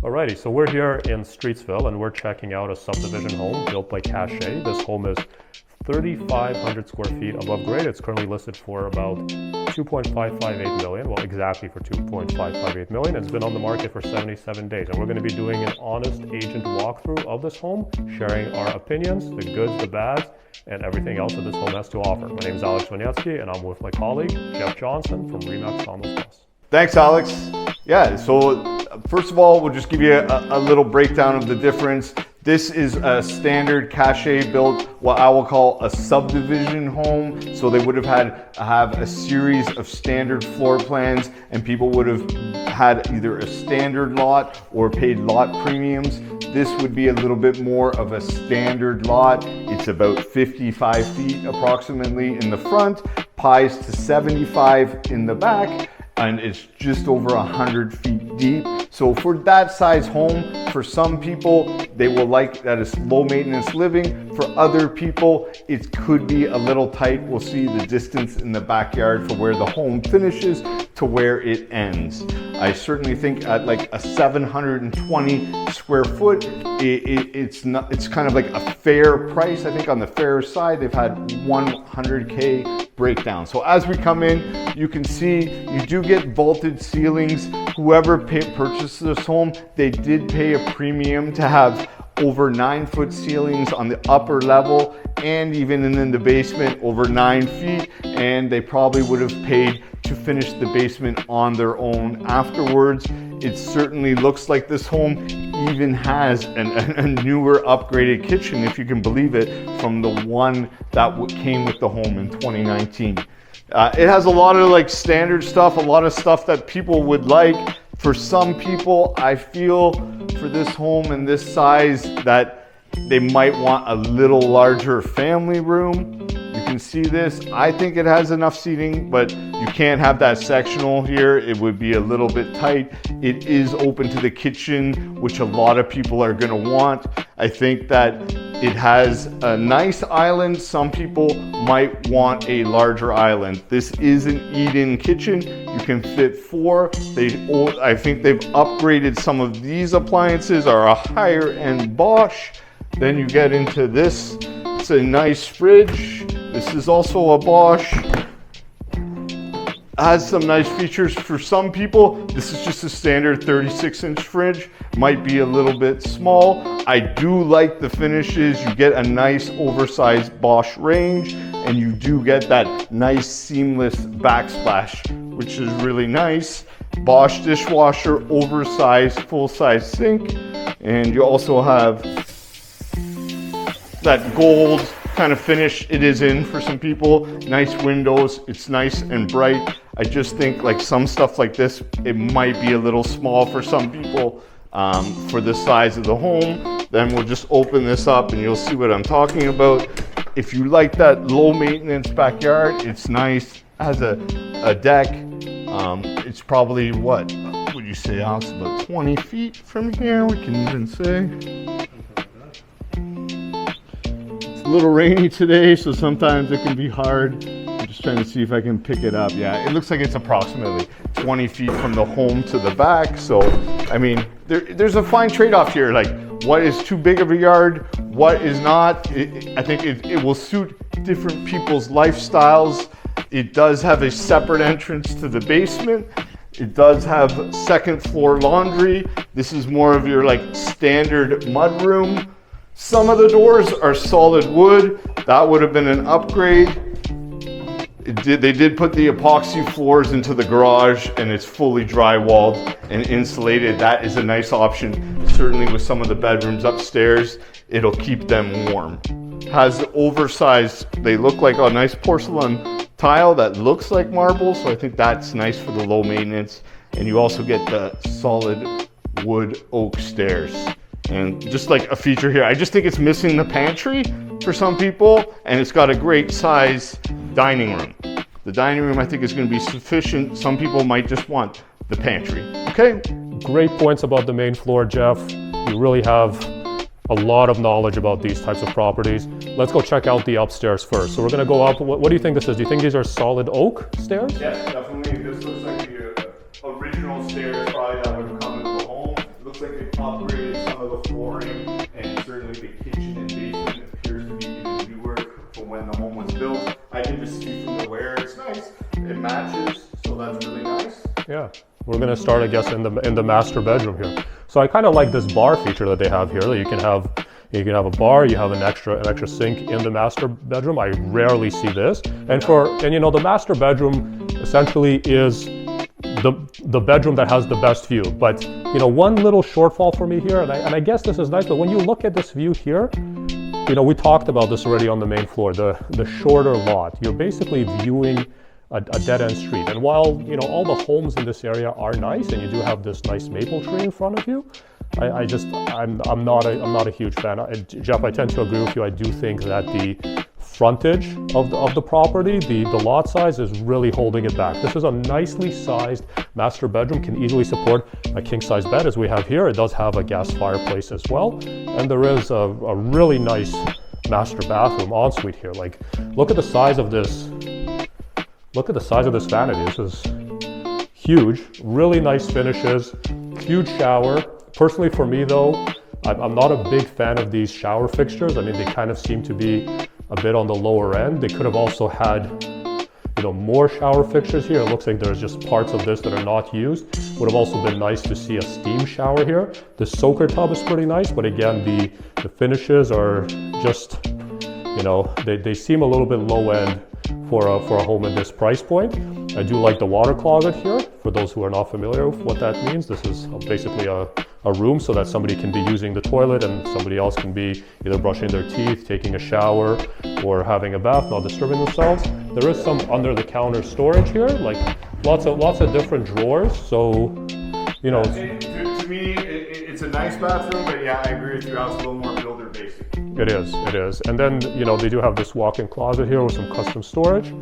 Alrighty, so we're here in Streetsville and we're checking out a subdivision home built by Cachet. This home is 3,500 square feet above grade. It's currently listed for about 2.558 million, well exactly for 2.558 million. It's been on the market for 77 days and we're going to be doing an honest agent walkthrough of this home, sharing our opinions, the goods, the bads, and everything else that this home has to offer. My name is Alex Winiecki and I'm with my colleague, Jeff Johnston from Remax Almost Plus. Thanks, Alex. Yeah, so first of all, we'll just give you a little breakdown of the difference. This is a standard Cachet built, what I will call a subdivision home. So they would have a series of standard floor plans and people would have had either a standard lot or paid lot premiums. This would be a little bit more of a standard lot. It's about 55 feet approximately in the front, pies to 75 in the back, and it's just over 100 feet deep. So for that size home, for some people, they will like that it's low maintenance living. For other people, it could be a little tight. We'll see the distance in the backyard from where the home finishes to where it ends. I certainly think at like a 720 square foot, it's kind of like a fair price. I think on the fair side, they've had 100K breakdown. So as we come in, you can see you do get vaulted ceilings. Whoever purchased this home, they did pay a premium to have over 9-foot ceilings on the upper level and even in the basement over 9 feet, and they probably would have paid to finish the basement on their own afterwards. It certainly looks like this home even has a newer upgraded kitchen, if you can believe it, from the one that came with the home in 2019. It has a lot of like standard stuff, a lot of stuff that people would like. For some people, I feel for this home and this size that they might want a little larger family room. You can see this. I think it has enough seating, but you can't have that sectional here. It would be a little bit tight. It is open to the kitchen, which a lot of people are gonna want. I think that it has a nice island. Some people might want a larger island. This is an eat-in kitchen. You can fit 4. I think they've upgraded some of these appliances, are a higher end Bosch. Then you get into this. It's a nice fridge. This is also a Bosch. Has some nice features for some people. This is just a standard 36-inch fridge. Might be a little bit small. I do like the finishes. You get a nice oversized Bosch range and you do get that nice seamless backsplash, which is really nice. Bosch dishwasher, oversized full-size sink, and you also have that gold kind of finish it is in for some people. Nice windows, it's nice and bright. I just think like some stuff like this, it might be a little small for some people for the size of the home. Then we'll just open this up and you'll see what I'm talking about. If you like that low maintenance backyard, it's nice. Has a deck. It's probably, what would you say, Alex, about 20 feet from here, we can even say. A little rainy today, so sometimes it can be hard. I'm just trying to see if I can pick it up. Yeah, it looks like it's approximately 20 feet from the home to the back. So, I mean, there's a fine trade-off here. Like, what is too big of a yard? What is not? I think it will suit different people's lifestyles. It does have a separate entrance to the basement. It does have second floor laundry. This is more of your like standard mudroom. Some of the doors are solid wood. That would have been an upgrade. They did put the epoxy floors into the garage and it's fully drywalled and insulated. That is a nice option. Certainly with some of the bedrooms upstairs, it'll keep them warm. Has oversized, they look like a nice porcelain tile that looks like marble. So I think that's nice for the low maintenance. And you also get the solid wood oak stairs. And just like a feature here, I just think it's missing the pantry for some people, and it's got a great size dining room. The dining room I think is going to be sufficient. Some people might just want the pantry. Okay? Great points about the main floor, Jeff. You really have a lot of knowledge about these types of properties. Let's go check out the upstairs first. So we're going to go up. What do you think this is? Do you think these are solid oak stairs? Yes, definitely. This looks like the original stairs probably that would have come into the home. It looks like they upgraded some of the flooring, and certainly the kitchen and basement appears to be even newer from when the home was built. I can just see from the wear, it's nice. It matches, so that's really nice. Yeah. We're gonna start, I guess, in the master bedroom here. So I kind of like this bar feature that they have here. That you can have a bar, you have an extra sink in the master bedroom. I rarely see this. And you know, the master bedroom essentially is the bedroom that has the best view. But you know, one little shortfall for me here, and I guess this is nice, but when you look at this view here, you know, we talked about this already on the main floor, the shorter lot. You're basically viewing a dead-end street. And while, you know, all the homes in this area are nice, and you do have this nice maple tree in front of you, I'm not a huge fan. Jeff, I tend to agree with you. I do think that the frontage of the property, the lot size is really holding it back. This is a nicely sized master bedroom, can easily support a king-size bed as we have here. It does have a gas fireplace as well, and there is a really nice master bathroom ensuite here. Like, look at the size of this. Look at the size of this vanity. This is huge, really nice finishes, huge shower. Personally for me though, I'm not a big fan of these shower fixtures. I mean, they kind of seem to be a bit on the lower end. They could have also had, you know, more shower fixtures here. It looks like there's just parts of this that are not used. Would have also been nice to see a steam shower here. The soaker tub is pretty nice, but again, the finishes are just, you know, they seem a little bit low end for a home at this price point. I do like the water closet here. For those who are not familiar with what that means, this is basically a room so that somebody can be using the toilet and somebody else can be either brushing their teeth, taking a shower, or having a bath, not disturbing themselves. There is some under the counter storage here, like lots of different drawers. So, you know, to me, it's a nice bathroom, but yeah, I agree with you. I was a little more builder basic. It is. And then, you know, they do have this walk-in closet here with some custom storage.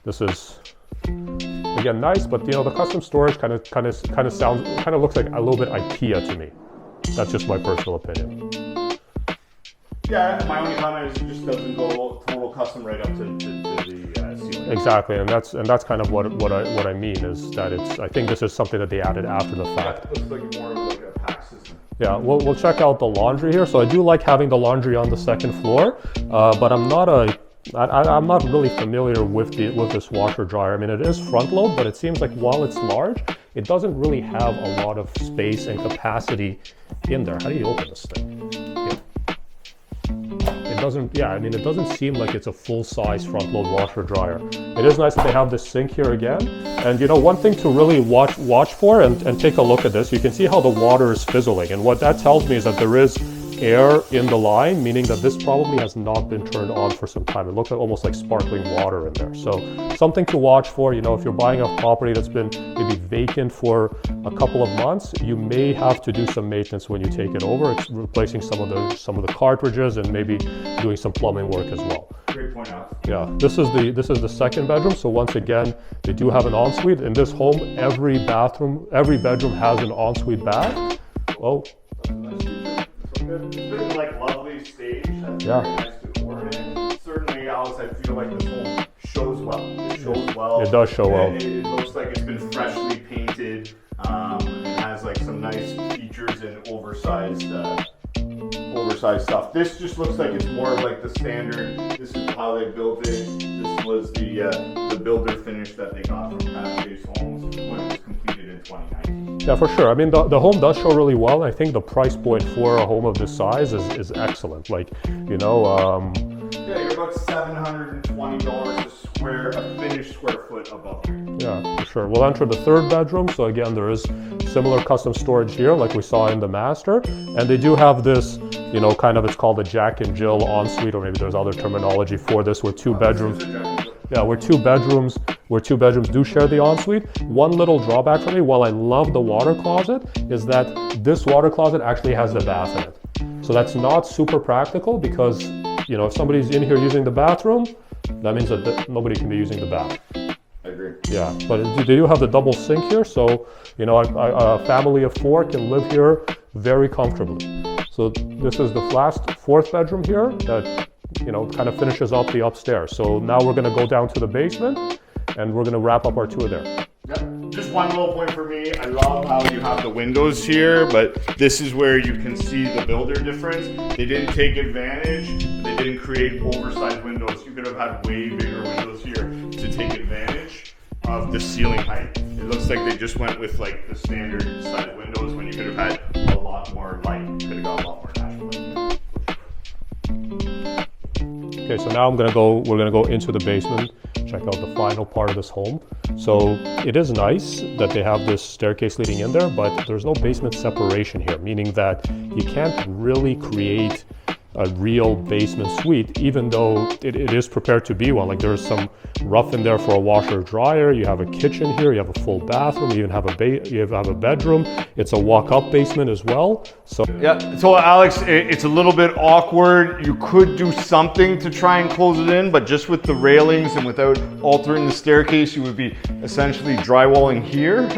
This is, again, nice, but you know, the custom storage kind of looks like a little bit IKEA to me. That's just my personal opinion. Yeah, my only comment is it just doesn't go total custom right up to the ceiling. Exactly, and that's kind of what I mean is that I think this is something that they added after the fact. Yeah, it looks like more of like a pack system. Yeah, we'll check out the laundry here. So I do like having the laundry on the second floor, but I'm not really familiar with this washer dryer. I mean, it is front load, but it seems like while it's large, it doesn't really have a lot of space and capacity in there. How do you open this thing? Yeah. It doesn't. Yeah, I mean, it doesn't seem like it's a full-size front load washer dryer. It is nice that they have this sink here again. And you know, one thing to really watch for and take a look at this, you can see how the water is fizzling. And what that tells me is that there is air in the line, meaning that this probably has not been turned on for some time. It looks like almost like sparkling water in there. So something to watch for. You know, if you're buying a property that's been maybe vacant for a couple of months, you may have to do some maintenance when you take it over. It's replacing some of the cartridges and maybe doing some plumbing work as well. Great point out. Yeah, this is the second bedroom. So once again, they do have an ensuite. In this home, every bedroom has an ensuite bath. Oh. It's been like lovely stage. That's Yeah. very nice to order. Certainly, Alice, I feel like this home shows well. It shows well. It does show well. It looks like it's been freshly painted. It has like some nice features and oversized stuff. This just looks like it's more of like the standard. This is how they built it. This was the builder finish that they got from Spacious Homes when it was completed in 2019. Yeah, for sure. I mean, the home does show really well. I think the price point for a home of this size is excellent. Like, you know, yeah, you're about $720 a finished square foot above here. Yeah, for sure. We'll enter the third bedroom. So again, there is similar custom storage here like we saw in the master. And they do have this, you know, kind of, it's called a Jack and Jill ensuite, or maybe there's other terminology for this, where two bedrooms. Yeah, where two bedrooms do share the ensuite. One little drawback for me, while I love the water closet, is that this water closet actually has the bath in it. So that's not super practical because, you know, if somebody's in here using the bathroom, that means that nobody can be using the bath. I agree. Yeah, but they do have the double sink here, so, you know, a family of four can live here very comfortably. So this is the fourth bedroom here that, you know, kind of finishes up the upstairs. So now we're going to go down to the basement and we're going to wrap up our tour there. Yeah. Just one little point for me. I love how you have the windows here, but this is where you can see the builder difference. They didn't take advantage. They didn't create oversized windows. You could have had way bigger windows here to take advantage of the ceiling height. It looks like they just went with like the standard size windows when you could have had a lot more light. You could have got a lot more natural light. Okay, so now we're gonna go into the basement, check out the final part of this home. So it is nice that they have this staircase leading in there, but there's no basement separation here, meaning that you can't really create a real basement suite, even though it is prepared to be one. Like there's some rough in there for a washer dryer. You have a kitchen here. You have a full bathroom. You even have a bedroom. It's a walk-up basement as well. So yeah. So Alex, it's a little bit awkward. You could do something to try and close it in, but just with the railings and without altering the staircase, you would be essentially drywalling here.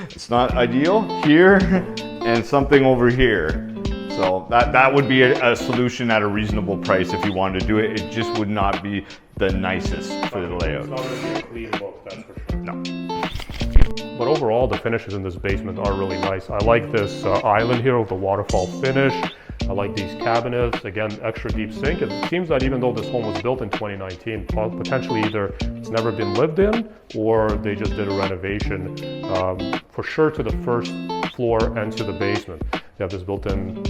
It's not ideal here, and something over here. So that would be a solution at a reasonable price if you wanted to do it. It just would not be the nicest for the layout. It's not going to be a clean look, that's for sure. No. But overall, the finishes in this basement are really nice. I like this island here with the waterfall finish. I like these cabinets. Again, extra deep sink. It seems that even though this home was built in 2019, potentially either it's never been lived in or they just did a renovation, for sure to the first floor and to the basement. They have this built-in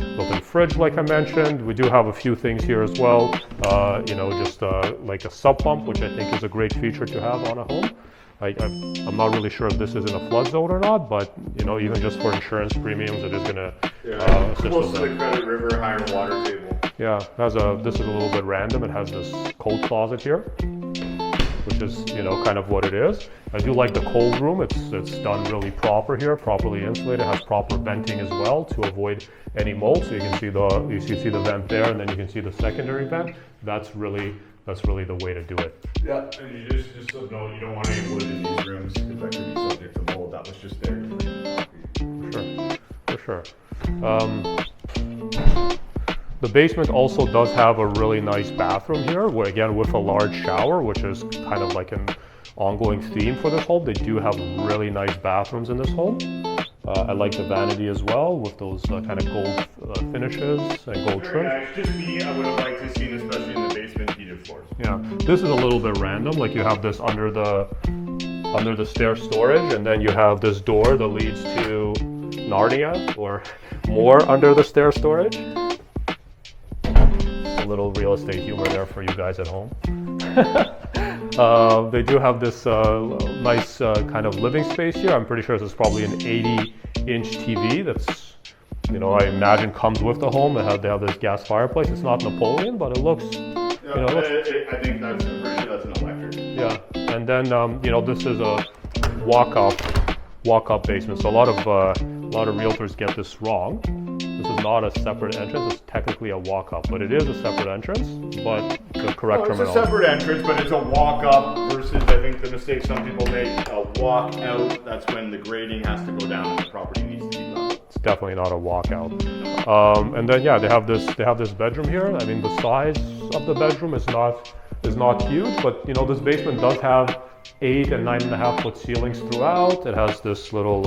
fridge, like I mentioned. We do have a few things here as well. Just like a sub pump, which I think is a great feature to have on a home. I'm not really sure if this is in a flood zone or not, but even just for insurance premiums, it is going to assist close with to the credit river, higher water table. Yeah, this is a little bit random. It has this coat closet here, which is kind of what it is. I do like the cold room. It's done really proper here, properly insulated. It has proper venting as well to avoid any mold. So you can see the vent there, and then you can see the secondary vent. That's really the way to do it. Yeah, and you just know you don't want any wood in these rooms because that could be subject to mold. That was just there. For sure. The basement also does have a really nice bathroom here, where again with a large shower, which is kind of like an ongoing theme for this home. They do have really nice bathrooms in this home. I like the vanity as well with those kind of gold finishes and gold trim. Nice. Just me, I would have liked to see, especially in the basement, heated floors. Yeah, this is a little bit random. Like you have this under the stair storage, and then you have this door that leads to Narnia or more under the stair storage. A little real estate humor there for you guys at home. They do have this nice kind of living space here. I'm pretty sure this is probably an 80-inch TV that's, I imagine comes with the home. They have this gas fireplace. It's not Napoleon, but it looks, I think I'm pretty sure that's an electric. Yeah, and then this is a walk-up basement. So a lot of realtors get this wrong. This is not a separate entrance. It's technically a walk-up, but it is a separate entrance. But the correct terminology. It's a separate entrance, but it's a walk-up versus, I think, the mistake some people make, a walk-out. That's when the grading has to go down and the property needs to be level. It's definitely not a walkout. And then they have this bedroom here. I mean, the size of the bedroom is not huge, but this basement does have 8 and 9.5 foot ceilings throughout. It has this little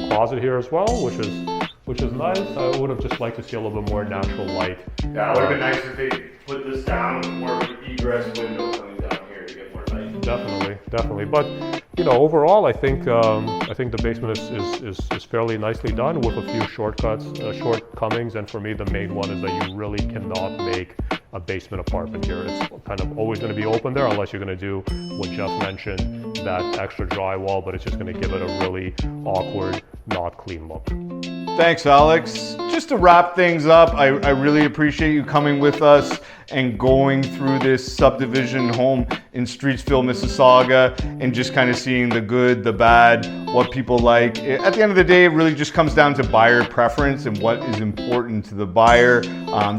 closet here as well, which is nice. I would have just liked to see a little bit more natural light. Yeah, it would have been nice if they put this down with more of an egress window coming down here to get more light. Definitely. But overall, I think the basement is fairly nicely done with a few shortcomings, and for me, the main one is that you really cannot make a basement apartment here. It's kind of always going to be open there unless you're going to do what Jeff mentioned, that extra drywall, but it's just going to give it a really awkward, not clean look. Thanks, Alex. Just to wrap things up, I really appreciate you coming with us and going through this subdivision home in Streetsville, Mississauga, and just kind of seeing the good, the bad, what people like. At the end of the day, it really just comes down to buyer preference and what is important to the buyer.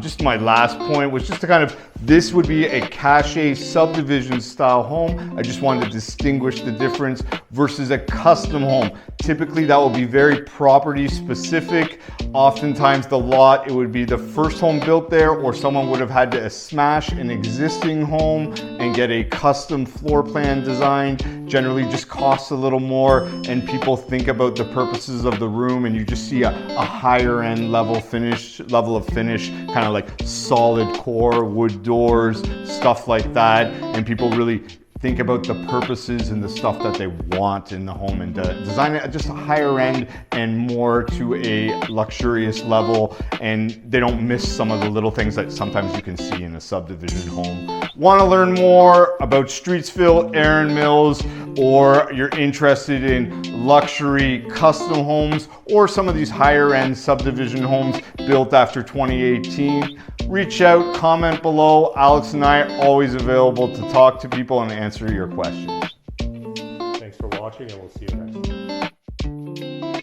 Just my last point was just to kind of, this would be a cachet subdivision style home. I just wanted to distinguish the difference versus a custom home. Typically that will be very property specific. Oftentimes the lot, it would be the first home built there, or someone would have had to smash an existing home and get a custom floor plan designed. Generally just costs a little more, and people think about the purposes of the room, and you just see a higher end level of finish, kind of like solid core, wood doors, stuff like that. And people really think about the purposes and the stuff that they want in the home, and design it just a higher end and more to a luxurious level, and they don't miss some of the little things that sometimes you can see in a subdivision home. Want to learn more about Streetsville, Erin Mills, or you're interested in luxury custom homes or some of these higher end subdivision homes built after 2018, reach out, comment below. Alex and I are always available to talk to people and answer your questions. Thanks for watching, and we'll see you next time.